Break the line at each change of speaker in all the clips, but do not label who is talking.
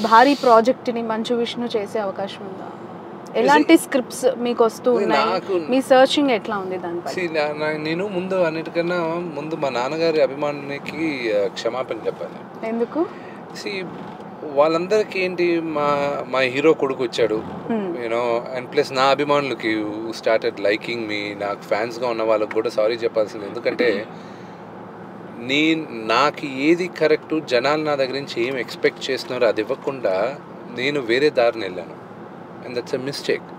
భారీ ప్రాజెక్ట్ని మంచు విష్ణు చేసే అవకాశం ఉందా? ఎలాంటి స్క్రిప్ట్స్ మీకు వస్తూ ఉన్నాయి? మీ సర్చింగ్ ఎట్లా ఉంది దానిపై?
నేను ముందు అన్నిటికన్నా ముందు మా నాన్నగారి అభిమానికి క్షమాపణ చెప్పాలి.
ఎందుకు?
వాళ్ళందరికీ ఏంటి, మా హీరో కొడుకు వచ్చాడు యూనో, అండ్ ప్లస్ నా అభిమానులకి స్టార్టెడ్ లైకింగ్ మీ, నాకు ఫ్యాన్స్గా ఉన్న వాళ్ళకి కూడా సారీ చెప్పాల్సింది. ఎందుకంటే నాకు ఏది కరెక్టు, జనాలు నా దగ్గర నుంచి ఏం ఎక్స్పెక్ట్ చేస్తున్నారో అది ఇవ్వకుండా నేను వేరే దారిని వెళ్ళాను. And that's a mistake.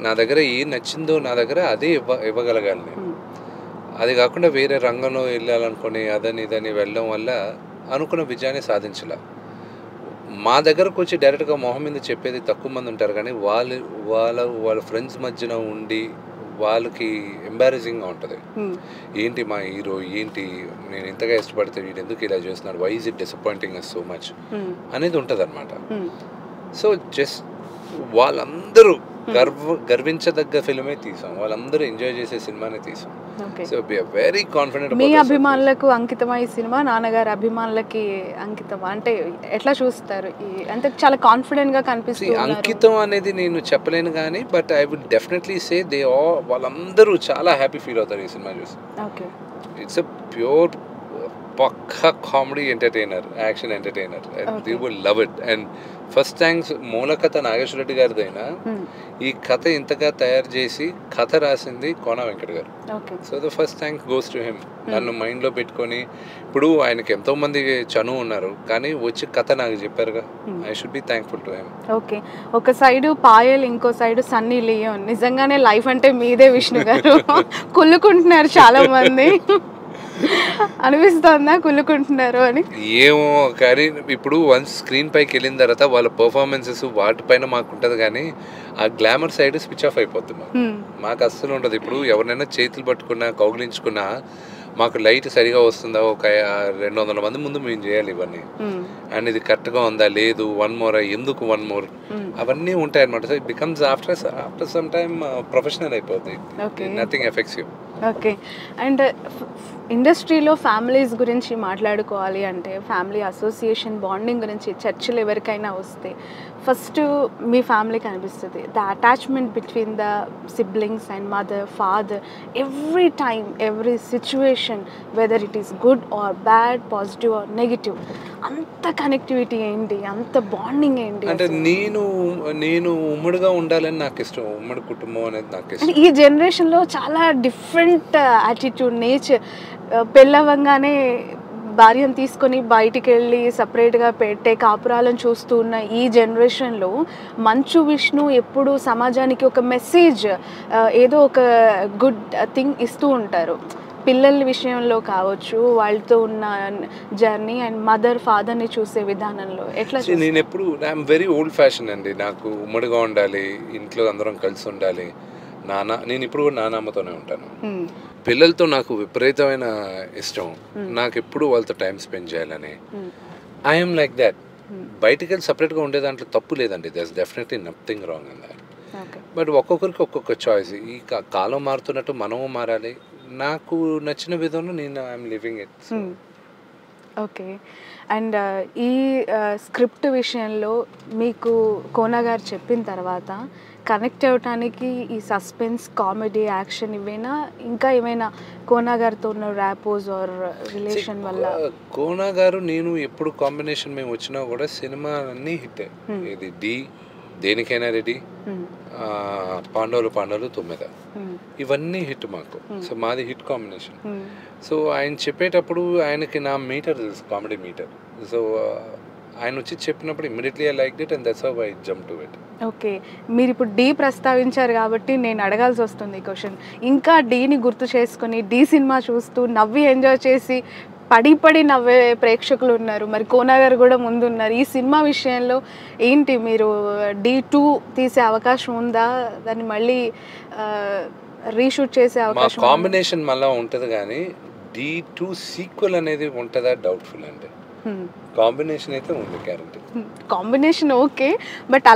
నా దగ్గర ఏం నచ్చిందో నా దగ్గర అదే ఇవ్వగలగాలి నేను. అది కాకుండా వేరే రంగంలో వెళ్ళాలనుకుని అదని ఇదని వెళ్ళడం వల్ల అనుకున్న విజయాన్ని సాధించలే. మా దగ్గరకు వచ్చి డైరెక్ట్గా మొహం మీద చెప్పేది తక్కువ మంది ఉంటారు, కానీ వాళ్ళ ఫ్రెండ్స్ మధ్యన ఉండి వాళ్ళకి ఎంబారసింగ్గా ఉంటుంది. ఏంటి మా హీరో, ఏంటి నేను ఇంతగా ఇష్టపడితే వీడు ఎందుకు ఇలా చేస్తున్నాడు, why is it disappointing us so much అనేది ఉంటుంది అనమాట. సో జస్ట్ వాళ్ళందరూ గర్వించదగ్గ ఫిల్మే తీసాం, వాళ్ళందరూ ఎంజాయ్ చేసే సినిమానే తీసాం. So very confident.
మీ అభిమానులకు అంకితమా ఈ సినిమా, నాన్నగారి అభిమానులకి అంకితమా? అంటే ఎట్లా చూస్తారు? అంటే చాలా కాన్ఫిడెంట్ గా కనిపిస్తుంది.
అంకితం అనేది నేను చెప్పలేను కానీ, but I would definitely say వాళ్ళందరూ చాలా హ్యాపీ ఫీల్ అవుతారు ఈ సినిమా చూసి. ఇట్స్ ఎ ప్యూర్ పక్కా comedy entertainer, action entertainer. They would love it. And first thanks మూల కథ నాగేశ్వర రెడ్డి గారిదైనా ఈ కథ ఇంతగా తయారు చేసి కథ రాసింది కోన వెంకట్ గారు. So the first thanks goes to him. నన్ను మైండ్లో పెట్టుకొని, ఇప్పుడు ఆయనకి ఎంతో మంది చనువు ఉన్నారు కానీ వచ్చి కథ నాకు చెప్పారుగా, I should be thankful to him.
Okay, ఒక సైడ్ పాయల్, ఇంకో సైడ్ సన్నీ లియోన్. నిజంగానే లైఫ్ అంటే మీదే విష్ణు గారు. కుళ్ళుకుంటున్నారు చాలా మంది, అనిపిస్తుందా కుళ్ళుకుంటున్నారు అని?
ఏమో కానీ ఇప్పుడు వన్స్ స్క్రీన్ పైకి వెళ్ళిన తర్వాత వాళ్ళ పర్ఫార్మెన్సెస్ వాటిపైన మాకు ఉంటుంది, కానీ ఆ గ్లామర్ సైడ్ స్విచ్ ఆఫ్ అయిపోతుంది. మాకు అస్సలు ఉండదు. ఇప్పుడు ఎవరినైనా చేతులు పట్టుకున్నా కౌగిలించుకున్నా మాకు లైట్ సరిగా వస్తుందా, ఒక 200 మంది ముందు మేము చేయాలి ఇవన్నీ, అండ్ ఇది కరెక్ట్గా ఉందా లేదు, వన్ మోర్, ఎందుకు వన్ మోర్, అవన్నీ ఉంటాయి అనమాట. So it becomes after some time professional అయిపోతుంది. Nothing effects you.
Okay, and ఇండస్ట్రీలో ఫ్యామిలీస్ గురించి మాట్లాడుకోవాలి అంటే, ఫ్యామిలీ అసోసియేషన్ బాండింగ్ గురించి చర్చలు ఎవరికైనా వస్తే ఫస్ట్ మీ ఫ్యామిలీకి అనిపిస్తుంది. The attachment between the siblings and mother, father, every time, every situation, whether it is good or bad, positive or negative, అంత కనెక్టివిటీ ఏంటి, అంత బాండింగ్ ఏంటి?
అంటే నేను ఉమ్మడిగా ఉండాలని నాకు ఇష్టం, ఉమ్మడి కుటుంబం అనేది నాకు ఇష్టం.
ఈ జనరేషన్లో చాలా డిఫరెంట్ యాటిట్యూడ్, నేచర్. పెళ్ళవంగానే భార్యను తీసుకొని బయటికి వెళ్ళి సపరేట్గా పెట్టే కాపురాలను చూస్తూ ఉన్న ఈ జనరేషన్లో మంచు విష్ణు ఎప్పుడు సమాజానికి ఒక మెసేజ్, ఏదో ఒక గుడ్ థింగ్ ఇస్తూ ఉంటారు. పిల్లల విషయంలో కావచ్చు, వాళ్ళతో ఉన్న జర్నీ అండ్ మదర్ ఫాదర్ని చూసే విధానంలో ఎట్లా?
నేను ఎప్పుడు ఐఎమ్ వెరీ ఓల్డ్ ఫ్యాషన్ అండి. నాకు ఉమ్మడిగా ఉండాలి, ఇంట్లో అందరం కలిసి ఉండాలి. నేను ఇప్పుడు కూడా నాన్నమ్మతోనే ఉంటాను. పిల్లలతో నాకు విపరీతమైన ఇష్టం. నాకు ఎప్పుడు వాళ్ళతో టైం స్పెండ్ చేయాలని. I'm like that. బయటికి వెళ్ళి సపరేట్గా ఉండే దాంట్లో తప్పు లేదండి. That's definitely nothing wrong in that. But ఒక్కొక్కరికి ఒక్కొక్క చాయిస్. ఈ కాలం మారుతున్నట్టు మనము మారాలి. నాకు నచ్చిన విధంలో నేను I'm living it.
Okay, and ఈ స్క్రిప్ట్ విషయంలో మీకు కోన గారు చెప్పిన తర్వాత కనెక్ట్ అవ్వటానికి ఈ సస్పెన్స్, కామెడీ, యాక్షన్ ఇవేనా, ఇంకా ఏమైనా కోన గారితో ఉన్న ర్యాపోజ్ ఆర్ రిలేషన్ వల్ల?
కోన గారు నేను ఎప్పుడు కాంబినేషన్ మేము వచ్చినా కూడా సినిమా అన్నీ హిట్. ఇది దేనికైనా రెడీ, పాండవులు 9 ఇవన్నీ హిట్ మాకు. సో మాది హిట్ కాంబినేషన్. సో ఆయన చెప్పేటప్పుడు ఆయనకి నా మీటర్ తెలుసు, కామెడీ మీటర్. సో ఆయన వచ్చి చెప్పినప్పుడు immediately I like it and that's how I jump to it.
Okay, మీరు ఇప్పుడు డి ప్రస్తావించారు కాబట్టి నేను అడగాల్సి వస్తుంది ఈ క్వశ్చన్. ఇంకా డీని గుర్తు చేసుకుని డి సినిమా చూస్తూ నవ్వి ఎంజాయ్ చేసి పడి నవ్వే ప్రేక్షకులు ఉన్నారు. మరి కోన గారు కూడా ముందున్నారు. ఈ సినిమా విషయంలో ఏంటి, మీరు D2 తీసే అవకాశం ఉందా? దాన్ని మళ్ళీ రీషూట్ చేసే అవకాశం?
కాంబినేషన్ మళ్ళీ ఉంటుంది కానీ D2 సీక్వెల్ అనేది ఉంటుందా డౌట్ఫుల్ అండి. కాంబినేషన్ అయితే ఉంది, గ్యారంటీ.
కాంబినేషన్ ఓకే, బట్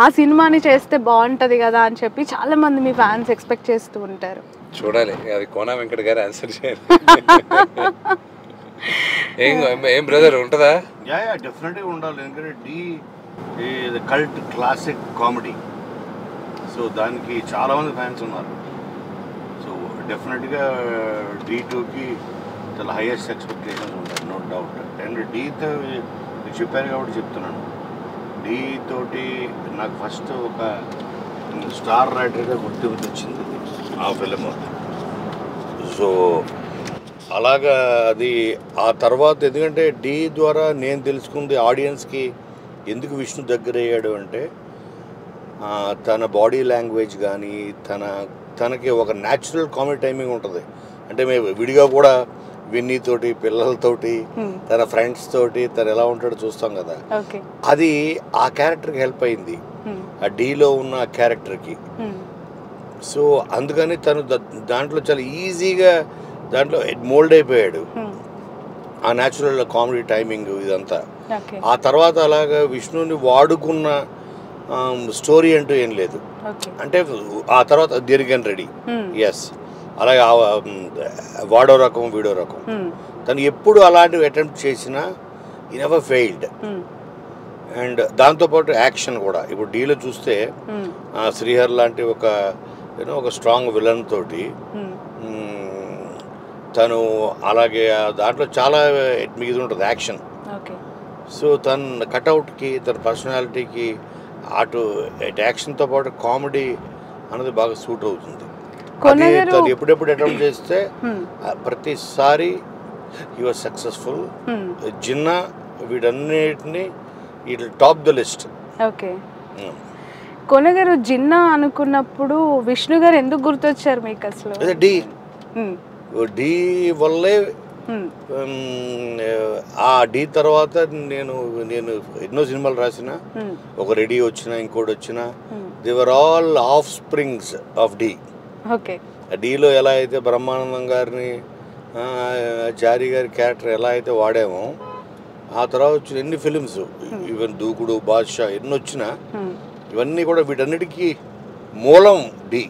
ఆ సినిమాని చేస్తే బాగుంటుంది కదా అని చెప్పి చాలా మంది మీ ఫ్యాన్స్ ఎక్స్పెక్ట్ చేస్తూ ఉంటారు.
చూడాలి, అది కోన వెంకట్ గారు ఆన్సర్ చేయాలి. ఏం బ్రదర్ ఉంటుందా?
యా డెఫినెట్గా ఉండాలి. ఎందుకంటే the cult classic comedy. So దానికి చాలామంది ఫ్యాన్స్ ఉన్నారు. సో డెఫినెట్గా D2కి చాలా హైయెస్ట్ ఎక్స్పెక్టేషన్స్ ఉంటాయి, నో డౌట్. అండ్ డీతో చెప్పారు కాబట్టి చెప్తున్నాను, డీ తోటి నాకు ఫస్ట్ ఒక స్టార్ రైటర్గా గుర్తింపు తెచ్చింది ఆ ఫిలిం. సో అలాగా అది ఆ తర్వాత, ఎందుకంటే డీ ద్వారా నేను తెలుసుకుంది ఆడియన్స్కి ఎందుకు విష్ణు దగ్గర అయ్యాడు అంటే, తన బాడీ లాంగ్వేజ్ కానీ తనకి ఒక న్యాచురల్ కామెడీ టైమింగ్ ఉంటుంది. అంటే మేము విడిగా కూడా విన్నీతోటి, పిల్లలతోటి, తన ఫ్రెండ్స్ తోటి తను ఎలా ఉంటాడో చూస్తాం కదా, అది ఆ క్యారెక్టర్కి హెల్ప్ అయింది, ఆ డీలో ఉన్న క్యారెక్టర్కి. సో అందుకని తను దాంట్లో చాలా ఈజీగా దాంట్లో మోల్డ్ అయిపోయాడు, ఆ న్యాచురల్ కామెడీ టైమింగ్ ఇదంతా. ఆ తర్వాత అలాగా విష్ణుని వాడుకున్న స్టోరీ అంటూ ఏం లేదు. అంటే ఆ తర్వాత దీర్ఘన్ రెడ్డి, ఎస్, అలాగే వాడో రకం వీడో రకం, తను ఎప్పుడు అలాంటివి అటెంప్ట్ చేసినా ఈ నెవర్ ఫెయిల్డ్. అండ్ దాంతోపాటు యాక్షన్ కూడా, ఇప్పుడు డీలో చూస్తే శ్రీహర్ లాంటి ఒక స్ట్రాంగ్ విలన్ తోటి తను, అలాగే దాంట్లో చాలా ఇది ఉంటుంది యాక్షన్. సో తన కట్అవుట్కి, తన పర్సనాలిటీకి అటు యాక్షన్తో పాటు కామెడీ అన్నది బాగా సూట్ అవుతుంది. అది తను ఎప్పుడెప్పుడు అటెంప్ట్ చేస్తే ప్రతిసారి హీ వాజ్ సక్సెస్ఫుల్. జిన్నా వీటన్నిటిని it top the list.
Okay, కొనగారు జిన్నా అనుకున్నప్పుడు విష్ణు గారు ఎందుకు గుర్తొచ్చారు మీకు అసలు?
డి వల్లే. ఆ డి తర్వాత నేను ఎన్నో సినిమాలు రాసిన, ఒక రెడీ వచ్చిన, ఇంకోటి వచ్చిన, they were all of springs of D. డీలో ఎలా అయితే బ్రహ్మానందం గారిని, చారి గారి క్యారెక్టర్ ఎలా అయితే వాడామో, ఆ తర్వాత వచ్చిన ఎన్ని ఫిలిమ్స్, ఈవెన్ దూకుడు, బాద్షా ఎన్ని వచ్చినా ఇవన్నీ కూడా వీటన్నిటికీ మూలం డి.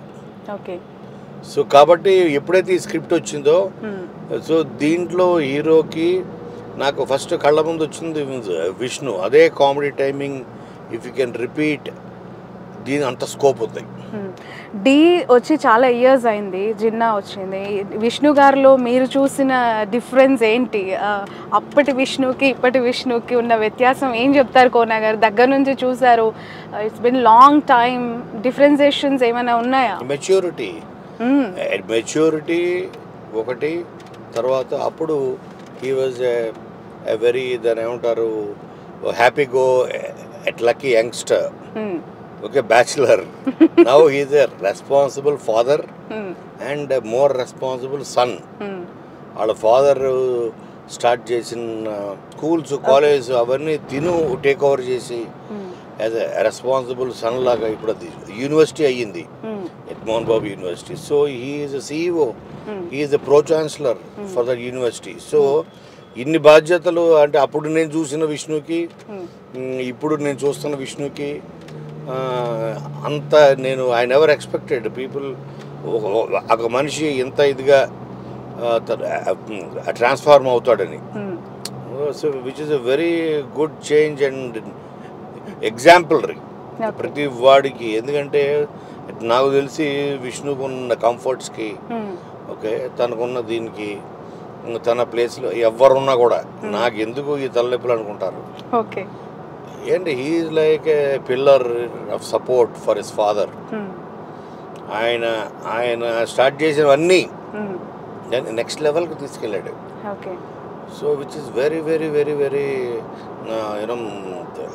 సో కాబట్టి ఎప్పుడైతే ఈ స్క్రిప్ట్ వచ్చిందో, సో దీంట్లో హీరోకి నాకు ఫస్ట్ కళ్ళ ముందు వచ్చింది విష్ణు. అదే comedy timing, if you can repeat, దీని అంత స్కోప్ ఉంది.
డి వచ్చి చాలా ఇయర్స్ అయింది, జిన్నా వచ్చింది. విష్ణు గారిలో మీరు చూసిన డిఫరెన్స్ ఏంటి? అప్పటి విష్ణుకి ఇప్పటి విష్ణుకి ఉన్న వ్యత్యాసం ఏం చెప్తారు కోనా గారు? దగ్గర నుంచి చూసారు, it's been long time, differentiations ఏమైనా ఉన్నాయా?
మెచ్యూరిటీ ఒకటి, తర్వాత అప్పుడు హీ వాజ్ ఎ వెరీ, దాని ఏమంటారు, happy go at lucky youngster, okay, bachelor. Now he is a responsible father and more responsible son. వాళ్ళ ఫాదర్ స్టార్ట్ చేసిన స్కూల్స్, కాలేజ్ అవన్నీ టేక్ ఓవర్ చేసి యాజ్ ఎ రెస్పాన్సిబుల్ సన్ లాగా ఇప్పుడు అది university అయ్యింది, Mohan Babu university. So he is a CEO, he is a pro chancellor for that university. So ఇన్ని బాధ్యతలు, అంటే అప్పుడు నేను చూసిన విష్ణుకి ఇప్పుడు నేను చూస్తున్న విష్ణుకి అంత ఐ నెవర్ ఎక్స్పెక్టెడ్ పీపుల్ ఒక మనిషి ఇంత ఇదిగా ట్రాన్స్ఫార్మ్ అవుతాడని. So which is a very good change and exemplary ప్రతి వాడికి. ఎందుకంటే నాకు తెలిసి విష్ణుకున్న కంఫర్ట్స్కి, ఓకే, తనకున్న దీనికి, తన ప్లేస్లో ఎవరున్నా కూడా నాకు ఎందుకు ఈ తలనొప్పులు అనుకుంటారు. ఏంటి, he is like A pillar of support for his father. ఆయన స్టార్ట్ చేసినవన్నీ నెక్స్ట్ లెవెల్కి తీసుకెళ్ళాడు. So which is very very very very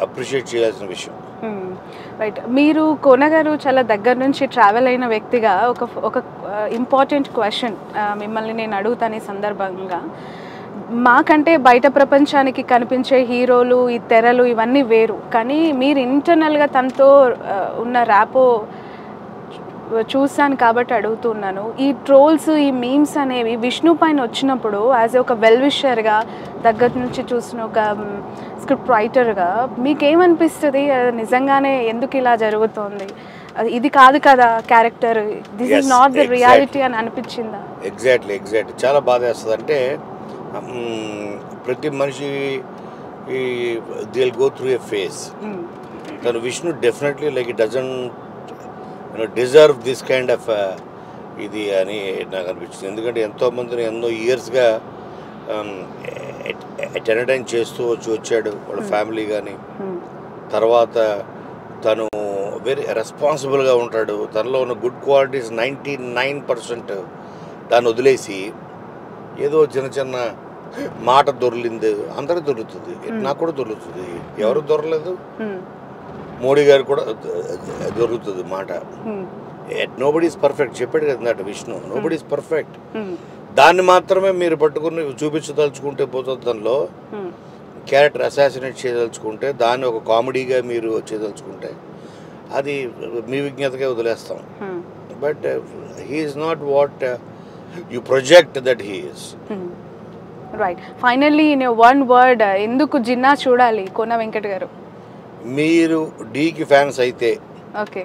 appreciate చేయాల్సిన విషయం.
రైట్, మీరు కోనగారు చాలా దగ్గర నుంచి ట్రావెల్ అయిన వ్యక్తిగా ఒక ఇంపార్టెంట్ క్వశ్చన్ మిమ్మల్ని నేను అడుగుతాను ఈ సందర్భంగా. మాకంటే బయట ప్రపంచానికి కనిపించే హీరోలు, ఈ తెరలు ఇవన్నీ వేరు, కానీ మీరు ఇంటర్నల్గా తనతో ఉన్న ర్యాపో చూసాను కాబట్టి అడుగుతున్నాను. ఈ ట్రోల్స్, ఈ మీమ్స్ అనేవి విష్ణు పైన వచ్చినప్పుడు యాజ్ ఒక వెల్ విషర్గా, దగ్గర నుంచి చూసిన ఒక స్క్రిప్ట్ రైటర్గా మీకేమనిపిస్తుంది? నిజంగానే ఎందుకు ఇలా జరుగుతుంది, ఇది కాదు కదా character, this is not the reality అని అనిపించిందా?
ఎగ్జాక్ట్లీ చాలా బాధ వేస్తుంది. అంటే ప్రతి మనిషి they will go through a phase. తను Vishnu definitely like it doesn't deserve this kind of ఇది అని నాకు అనిపించింది. ఎందుకంటే ఎంతోమందిని ఎన్నో ఇయర్స్గా ఎంటర్టైన్ చేస్తూ వచ్చాడు వాళ్ళ ఫ్యామిలీ కానీ. తర్వాత తను వెరీ రెస్పాన్సిబుల్గా ఉంటాడు. తనలో ఉన్న గుడ్ క్వాలిటీస్ 99% దాన్ని వదిలేసి ఏదో చిన్న చిన్న మాట దొరికింది. అందరూ దొరుకుతుంది, నాకు కూడా దొరుకుతుంది. ఎవరు దొరకలేదు, మోడీ గారు కూడా దొరుకుతుంది మాట. నోబడీ ఈజ్ పర్ఫెక్ట్ చెప్పాడు కదా విష్ణు, నోబడీ ఈజ్ పర్ఫెక్ట్. దాన్ని మాత్రమే మీరు పట్టుకుని చూపించదలుచుకుంటే పోతుంది. దానిలో క్యారెక్టర్ అసాసినేట్ చేయదలుచుకుంటే, దాన్ని ఒక కామెడీగా మీరు చేయదలుచుకుంటే అది మీ విజ్ఞతగా వదిలేస్తాం. But he is not what you project that he is.
Right. Finally in one word, ఎందుకు జిన్నా చూడాలి కోన వెంకట్ గారు?
మీరు డీకి ఫ్యాన్స్ అయితే,
ఓకే,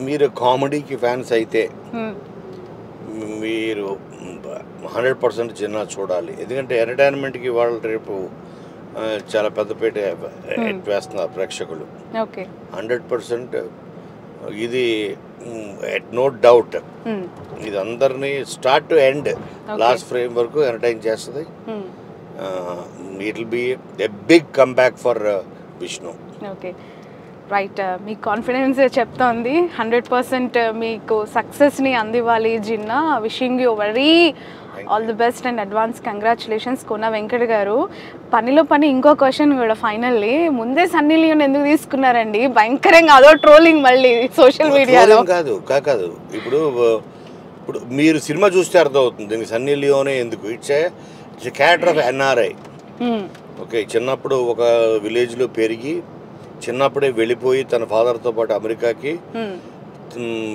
మీరు కామెడీకి ఫ్యాన్స్ అయితే మీరు 100% జిన్నా చూడాలి. ఎందుకంటే ఎంటర్టైన్మెంట్కి వాళ్ళు రేపు చాలా పెద్దపేట వేస్తున్నారు ప్రేక్షకులు. 100% ఇది నో డౌట్. ఇది అందరినీ start to end last frame వరకు ఎంటర్టైన్ చేస్తుంది. It will be a big comeback for Vishnu.
Okay, right. మీ కాన్ఫిడెన్స్ చెప్తోంది. 100% మీకు సక్సెస్ని అందివ్వాలి Ginna. Wishing you very all the best and advance congratulations Kona Venkat garu. పనిలో పని ఇంకో క్వశ్చన్ కూడా ఫైనల్లీ, ముందే సన్నీ లియోన్ ఎందుకు తీసుకున్నారండి? భయంకరంగా అదో ట్రోలింగ్ మళ్ళీ సోషల్ మీడియాలో.
కాదు ఇప్పుడు మీరు సినిమా చూస్తే అర్థమవుతుంది దీనికి సన్నీ లియోనే ఎందుకు. It's character of NRI. Okay, చిన్నప్పుడు ఒక విలేజ్లో పెరిగి చిన్నప్పుడే వెళ్ళిపోయి తన ఫాదర్తో పాటు అమెరికాకి,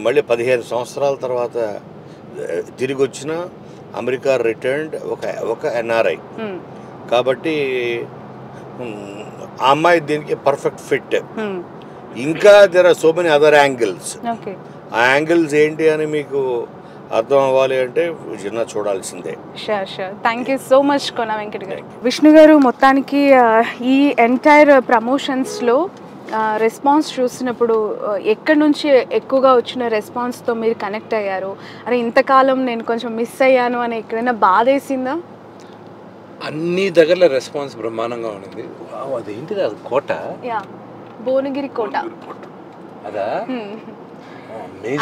మళ్ళీ 15 సంవత్సరాల తర్వాత తిరిగి వచ్చిన అమెరికా రిటర్న్డ్ ఒక ఎన్ఆర్ఐ. కాబట్టి ఆ అమ్మాయి దీనికి పర్ఫెక్ట్ ఫిట్. ఇంకా there are so many other angles. ఆ యాంగిల్స్ ఏంటి అని మీకు అర్థం అవ్వాలి అంటే చిన్న చూడాల్సిందే.
Sure sure. Thank you so much Kona Venkat garu. Vishnu గారు, మొత్తానికి ఈ ఎంటైర్ ప్రమోషన్స్లో రెస్పాన్స్ చూసినప్పుడు ఎక్కడి నుంచి ఎక్కువగా వచ్చిన రెస్పాన్స్తో మీరు కనెక్ట్ అయ్యారు? అరే ఇంతకాలం నేను కొంచెం మిస్ అయ్యాను అని ఎక్కడైనా బాధ వేసిందా?
అన్ని దగ్గర రెస్పాన్స్ బ్రహ్మాండంగా ఉంది. అదేంటిది, అది కోట?
యా, భువనగిరి కోట.
అదా?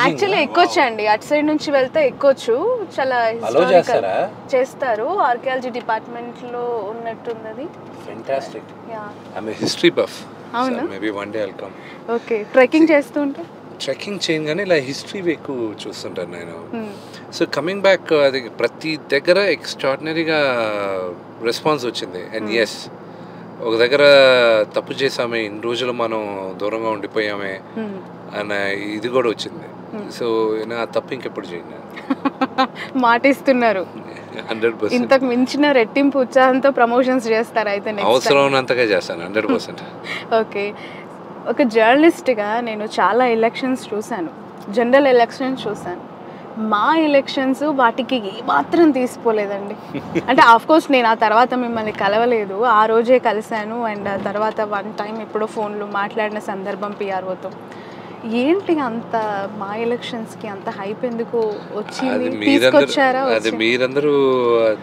యాక్చువల్లీ ఎక్కొచ్చు అండి, అటు సైడ్ నుంచి వెళ్తే ఎక్కొచ్చు. చాలా చేస్తారు, ఆర్కియాలజీ డిపార్ట్మెంట్ లో ఉన్నట్టుంది.
ఫెంటాస్టిక్. I history buff. అవును, maybe one day I'll come.
Okay, trekking చేస్తూ ఉంటా.
ట్రెక్కింగ్ చేయగానే ఇలా హిస్టరీ ఎక్కువ చూస్తుంటాను నేను. సో కమింగ్ బ్యాక్, అది ప్రతి దగ్గర ఎక్స్ట్రాడినరీగా రెస్పాన్స్ వచ్చింది. అండ్ ఎస్, ఒక దగ్గర తప్పు చేసామే, ఇన్ని రోజులు మనం దూరంగా ఉండిపోయామే అన్న ఇది కూడా వచ్చింది. సో నా తప్పు ఇంకెప్పుడు చేయండి
మాటిస్తున్నారు.
100%.
ఇంతకు మించిన రెట్టింపు ఉత్సాహంతో ప్రమోషన్స్ చేస్తారు అయితే?
అవసరం ఉన్నంతగా చేస్తాను 100%.
ఓకే, ఒక జర్నలిస్ట్గా నేను చాలా ఎలక్షన్స్ చూశాను, జనరల్ ఎలక్షన్స్ చూశాను. మా ఎలక్షన్స్ వాటికి ఏమాత్రం తీసిపోలేదండి. అంటే ఆఫ్కోర్స్ నేను ఆ తర్వాత మిమ్మల్ని కలవలేదు, ఆ రోజే కలిశాను. అండ్ తర్వాత వన్ టైం ఎప్పుడో ఫోన్లో మాట్లాడిన సందర్భం పిఆర్ఓతో. ఏంటి అంత మా ఎలక్షన్స్కి అంత హైప్ ఎందుకు వచ్చింది? తీసుకొచ్చారా?
మీరందరూ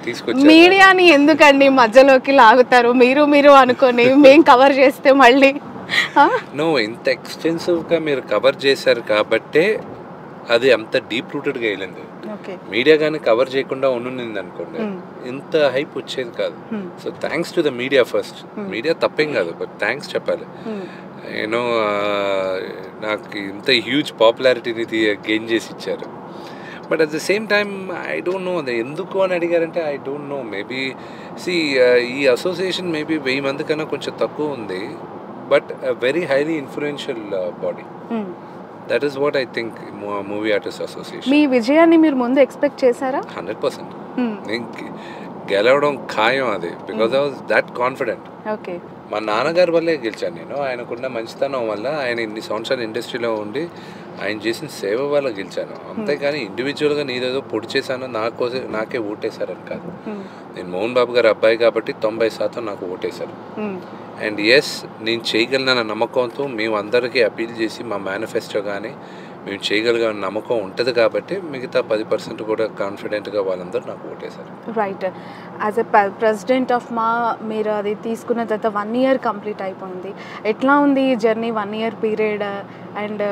తీసుకొచ్చారు.
మీడియాని ఎందుకండి మధ్యలోకి లాగుతారు? మీరు అనుకొని మేము కవర్ చేస్తే మళ్ళీ
నో, ఇంత ఎక్స్టెన్సివ్గా మీరు కవర్ చేశారు కాబట్టే అది అంత డీప్ రూటెడ్గా వెళ్ళింది. మీడియా కానీ కవర్ చేయకుండా ఉండింది అనుకోండి, ఇంత హైప్ వచ్చేది కాదు. So thanks to the media first. Media తప్పేం కాదు, బట్ థ్యాంక్స్ చెప్పాలి. యూనో, నాకు ఇంత హ్యూజ్ పాపులారిటీని గెయిన్ చేసి ఇచ్చారు. But at the same time I don't know అది ఎందుకు అని అడిగారంటే ఐ డోంట్ నో. మేబీ ఈ అసోసియేషన్ మేబీ 1000 మంది కన్నా కొంచెం తక్కువ ఉంది, but very highly influential body. That is what I think Movie Artist Association.
మీ విజయాన్ని మీరు ముందు ఎక్స్పెక్ట్ చేశారా?
100%. నేను గెలవడం ఖాయం అది, because I was that confident.
Okay.
మా నాన్నగారి వల్లే గెలిచాను నేను. ఆయనకున్న మంచితనం వల్ల, ఆయన ఇన్ని సంవత్సరాలు ఇండస్ట్రీలో ఉండి ఆయన చేసిన సేవ వల్ల గెలిచాను. అంతేకాని ఇండివిజువల్గా నేనేదో పొడి చేశానో నాకే ఓటేశారని కాదు. నేను మోహన్ బాబు గారి అబ్బాయి కాబట్టి 90% నాకు ఓటేశారు. అండ్ ఎస్, నేను చేయగలనన్న నమ్మకంతో మేము అందరికీ అపీల్ చేసి మా మేనిఫెస్టో కానీ మేము చేయగలిగిన నమ్మకం ఉంటుంది కాబట్టి మిగతా 10% కూడా కాన్ఫిడెంట్గా వాళ్ళందరూ నాకు ఓటేశారు.
Right. As a president of MAA మీరు అది తీసుకున్న తర్వాత 1 year కంప్లీట్ అయిపోయింది. ఎట్లా ఉంది ఈ journey 1 year period? And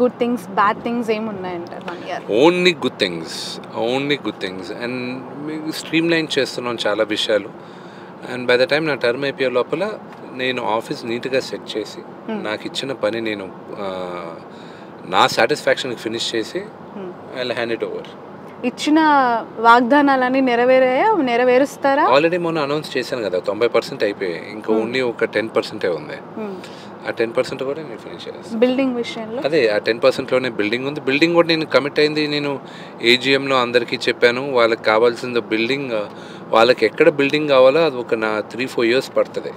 good things, bad things ఏమున్నాయంటారు 1 year?
Only good things. And మీకు స్ట్రీమ్ లైన్ చేస్తున్నాం చాలా విషయాలు. అండ్ బై ద టైం నా టర్మ్ అయిపోయే లోపల నేను ఆఫీస్ నీట్గా సెట్ చేసి నాకు ఇచ్చిన పని నేను నా సాటిస్ఫాక్షన్కి ఫినిష్ చేసి I will hand it over.
ఇచ్చిన వాగ్దానాలన్నీ నెరవేరుస్తారా?
ఆల్రెడీ మొన్న అనౌన్స్ చేశాను కదా, 90% అయిపోయాయి. ఇంకా ఓన్లీ ఒక 10% ఉంది. ఆ 10% కూడా నేను ఫినిష్ చేస్తాను.
బిల్డింగ్ విషయంలో అదే
ఆ 10%లోనే బిల్డింగ్ ఉంది. బిల్డింగ్ కూడా నేను కమిట్ అయింది. నేను ఏజిఎంలో అందరికీ చెప్పాను, వాళ్ళకి కావాల్సిన బిల్డింగ్, వాళ్ళకి ఎక్కడ బిల్డింగ్ కావాలో అది ఒక 3-4 years పడుతుంది.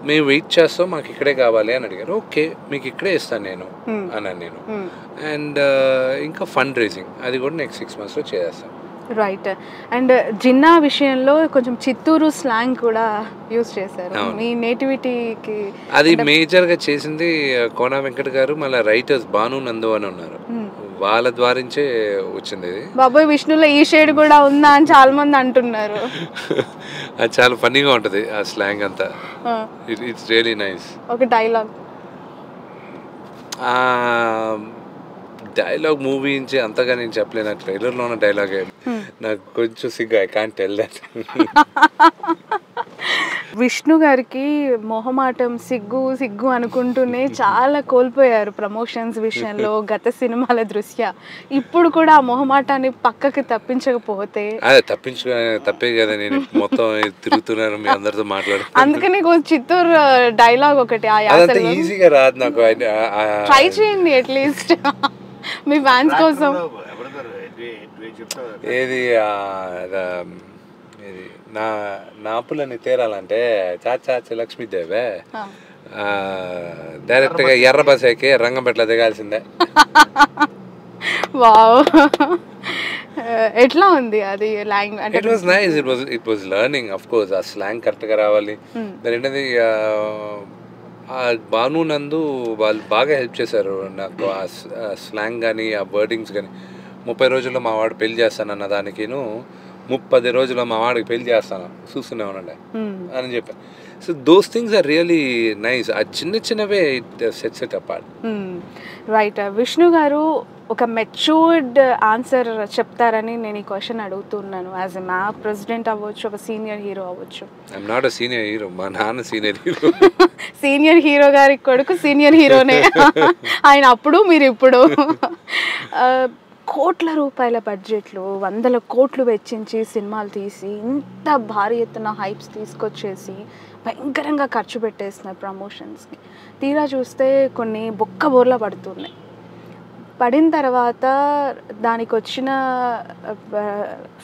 మేము వెయిట్ చేస్తాం, మాకు ఇక్కడే కావాలి అని అడిగారు. ఓకే, మీకు ఇక్కడే ఇస్తాను నేను అన్నాను నేను. అండ్ ఇంకా ఫండ్ రేజింగ్ అది కూడా నెక్స్ట్ 6 monthsలో చేస్తాను.
రైట్. అండ్ జిన్నా విషయంలో కొంచెం చిత్తూరు స్లాంగ్ కూడా యూజ్ చేశారు. మీ నేటివిటీకి
అది మేజర్గా చేసింది కోన వెంకట గారు, మళ్ళీ రైటర్స్ భాను నందు అని ఉన్నారు, వాళ్ళ ద్వారించే వచ్చింది ఇది.
బాబోయ్, విష్ణులో ఈ షేడ్ కూడా ఉందా అని చాలా మంది అంటున్నారు.
అది చాలా ఫన్నీగా ఉంటుంది ఆ స్లాంగ్ అంతా. It's really nice.
ఒక
డైలాగ్ మూవీ నుంచి అంతగా నేను చెప్పలేను. ట్రైలర్లో ఉన్న డైలాగే నాకు కొంచెం సిగ్గు, I can't tell that.
Vishnu గారికి మొహమాటం, సిగ్గు అనుకుంటూనే చాలా కోల్పోయారు ప్రమోషన్స్ విషయంలో గత సినిమాల దృష్ట్యా. ఇప్పుడు కూడా ఆ మొహమాటాన్ని పక్కకి తప్పించకపోతే
అదే తప్పే కదా, నేను మొత్తం తిరుగుతున్నాను మీ అందరితో మాట్లాడు.
అందుకని చిత్తూరు డైలాగ్ ఒకటి
ఈజీగా రాదు నాకు.
ట్రై చేయండి అట్లీస్ట్ మీ ఫ్యాన్స్ కోసం.
ఏది నాపులని తేరాలంటే చాచాచి లక్ష్మీదేవే డైరెక్ట్గా ఎర్ర బస్ ఎక్కి రంగంపేటలో దిగాల్సిందే.
వావ్, ఎట్లా ఉంది అది language?
It was nice. It was learning. Of course ఆ స్లాంగ్ కరెక్ట్గా రావాలి. దాని భాను నందు వాళ్ళు బాగా హెల్ప్ చేశారు నాకు. ఆ స్లాంగ్ కానీ ఆ వర్డింగ్స్ కానీ 30 రోజుల్లో మా వాడు పెళ్లి చేస్తానన్న దానికిను 30 రోజుల్లో మా వాడికి పెళ్లి చేస్తాను చూస్తూనే ఉండండి అని చెప్పాను. So those things are really nice. ఆ చిన్నవే it sets it apart.
Right. Vishnu garu ఒక మెచ్యూర్డ్ ఆన్సర్ చెప్తారని నేను ఈ క్వశ్చన్ అడుగుతున్నాను. యాజ్ ఎ మా ప్రెసిడెంట్ అవ్వచ్చు, ఒక సీనియర్ హీరో అవ్వచ్చు.
I'm not a senior hero, మా నాన్న సీనియర్ హీరో.
సీనియర్ హీరో గారి కొడుకు సీనియర్ హీరోనే. ఆయన అప్పుడు, మీరు ఇప్పుడు. కోట్ల రూపాయల బడ్జెట్లు, 100 కోట్లు వెచ్చించి సినిమాలు తీసి ఇంత భారీ ఎత్తున హైప్స్ తీసుకొచ్చేసి భయంకరంగా ఖర్చు పెట్టేస్తున్నారు ప్రమోషన్స్కి. తీరా చూస్తే కొన్ని బొక్కబోర్లా పడుతున్నాయి. పడిన తర్వాత దానికి వచ్చిన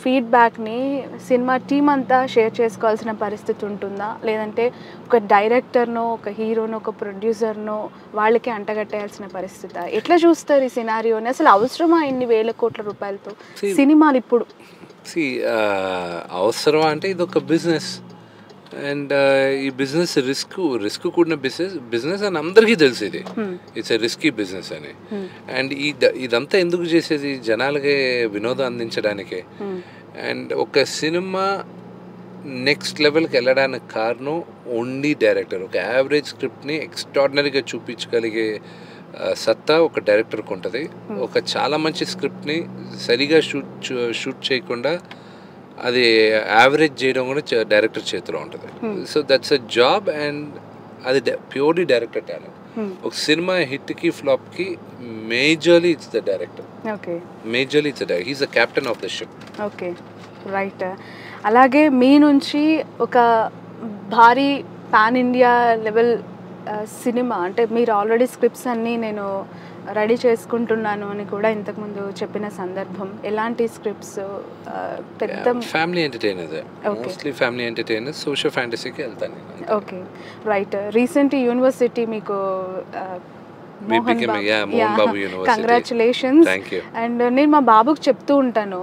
ఫీడ్బ్యాక్ని సినిమా టీం అంతా షేర్ చేసుకోవాల్సిన పరిస్థితి ఉంటుందా, లేదంటే ఒక డైరెక్టర్నో, ఒక హీరోనో, ఒక ప్రొడ్యూసర్నో వాళ్ళకి అంటగట్టేయాల్సిన పరిస్థితి? ఎట్లా చూస్తారు ఈ సినారియోని? అసలు అవసరమా ఇన్ని వేల కోట్ల రూపాయలతో సినిమాలు ఇప్పుడు?
అవసరమా అంటే ఇది ఒక బిజినెస్. అండ్ ఈ బిజినెస్ రిస్క్ కూడిన బిజినెస్ అని అందరికీ తెలుసు. ఇది ఇట్స్ ఎ రిస్కీ బిజినెస్ అని. అండ్ ఇదంతా ఎందుకు చేసేది? జనాలకే వినోదం అందించడానికే. అండ్ ఒక సినిమా నెక్స్ట్ లెవెల్కి వెళ్ళడానికి కారణం ఓన్లీ డైరెక్టర్. ఒక యావరేజ్ స్క్రిప్ట్ని ఎక్స్ట్రాడినరీగా చూపించగలిగే సత్తా ఒక డైరెక్టర్కి ఉంటుంది. ఒక చాలా మంచి స్క్రిప్ట్ని సరిగా షూట్ చేయకుండా అది యావరేజ్ చేయడం కూడా డైరెక్టర్ చేతిలో ఉంటుంది. So that's a job. And అది ప్యూర్లీ డైరెక్టర్ టాలెంట్. ఒక సినిమా హిట్కి ఫ్లాప్కి majorly it's the director. Majorly it's the he's the captain of the ship.
Okay, right. అలాగే మీ నుంచి ఒక భారీ పాన్ ఇండియా లెవెల్ సినిమా అంటే మీరు ఆల్రెడీ స్క్రిప్ట్స్ అన్నీ నేను రెడీ చేసుకుంటున్నాను అని కూడా ఇంతకుముందు చెప్పిన సందర్భం. ఎలాంటి స్క్రిప్ట్స్? పెద్ద
family entertainer, mostly family entertainer, social ఫ్యాంటసీకి వెళ్తాను నేను.
Okay, right. రీసెంట్ యూనివర్సిటీ మీకు Mohan Babu university, congratulations.
Thank you.
And నేను మా బాబుకి చెప్తూ ఉంటాను,